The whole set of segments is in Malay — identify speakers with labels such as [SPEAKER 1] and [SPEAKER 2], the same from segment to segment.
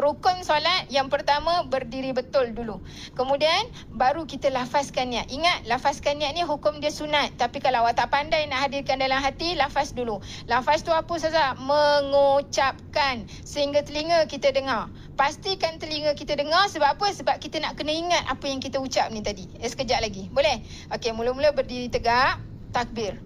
[SPEAKER 1] rukun solat yang pertama berdiri betul dulu. Kemudian baru kita lafazkan niat. Ingat, lafazkan niat ni hukum dia sunat. Tapi kalau awak tak pandai nak hadirkan dalam hati, lafaz dulu. Lafaz tu apa saja? Mengucapkan sehingga telinga kita dengar. Pastikan telinga kita dengar. Sebab apa? Sebab kita nak kena ingat apa yang kita ucap ni tadi. Sekejap lagi. Boleh? Okey, mula-mula berdiri tegak, takbir.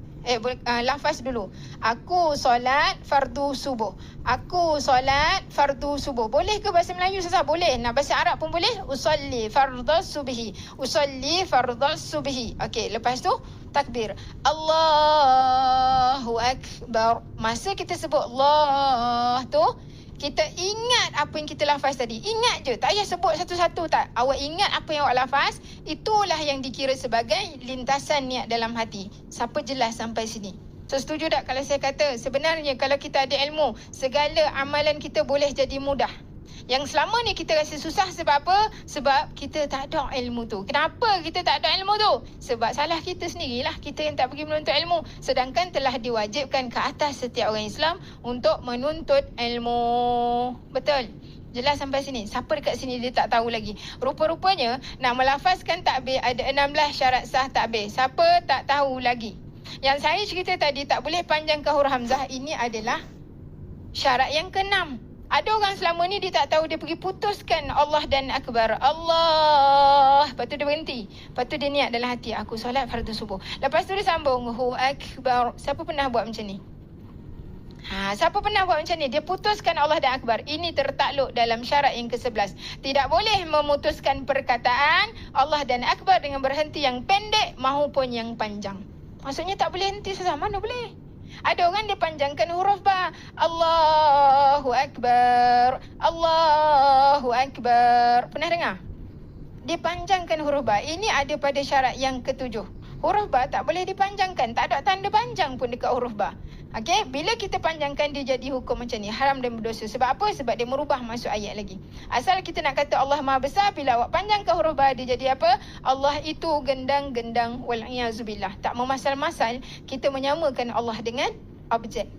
[SPEAKER 1] Lafaz dulu. Aku solat fardu subuh. Aku solat fardu subuh. Boleh ke bahasa Melayu Ustazah? Boleh. Nak bahasa Arab pun boleh. Usalli fardhu subhi. Usalli fardhu subhi. Okey, lepas tu takbir. Allahu akbar. Masa kita sebut Allah tu, kita ingat apa yang kita lafaz tadi. Ingat je. Tak payah sebut satu-satu tak. Awak ingat apa yang awak lafaz. Itulah yang dikira sebagai lintasan niat dalam hati. Siapa jelas sampai sini? So, setuju tak kalau saya kata sebenarnya kalau kita ada ilmu, segala amalan kita boleh jadi mudah. Yang selama ni kita rasa susah sebab apa? Sebab kita tak ada ilmu tu. Kenapa kita tak ada ilmu tu? Sebab salah kita sendirilah. Kita yang tak pergi menuntut ilmu. Sedangkan telah diwajibkan ke atas setiap orang Islam untuk menuntut ilmu. Betul? Jelas sampai sini? Siapa dekat sini dia tak tahu lagi? Rupa-rupanya nak melafazkan takbir ada 16 syarat sah takbir. Siapa tak tahu lagi? Yang saya cerita tadi tak boleh panjangkan huruf hamzah. Ini adalah syarat yang ke-6. Ada orang selama ni dia tak tahu, dia pergi putuskan Allah dan Akbar. Allah. Lepas tu dia berhenti. Lepas tu dia niat dalam hati, aku solat fardu subuh. Lepas tu dia sambung, Hu Akbar. Siapa pernah buat macam ni? Siapa pernah buat macam ni? Dia putuskan Allah dan Akbar. Ini tertakluk dalam syarat yang ke-11. Tidak boleh memutuskan perkataan Allah dan Akbar dengan berhenti yang pendek maupun yang panjang. Maksudnya tak boleh henti sesama. Mana boleh? Ada orang dia panjangkan huruf ba. Allahu Akbar. Allahu Akbar. Pernah dengar? Dia panjangkan huruf ba. Ini ada pada syarat yang ke-7. Huruf ba tak boleh dipanjangkan. Tak ada tanda panjang pun dekat huruf ba. Okey, bila kita panjangkan dia jadi hukum macam ni, haram dan berdosa. Sebab apa? Sebab dia merubah masuk ayat lagi. Asal kita nak kata Allah Maha Besar, bila awak panjangkan huruf ba dia jadi apa? Allah itu gendang-gendang, wal-iyazubillah. Tak memasal-masal kita menyamakan Allah dengan objek.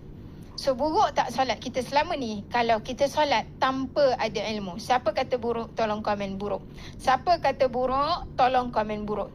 [SPEAKER 1] So buruk tak solat kita selama ni? Kalau kita solat tanpa ada ilmu. Siapa kata buruk? Tolong komen buruk. Siapa kata buruk? Tolong komen buruk.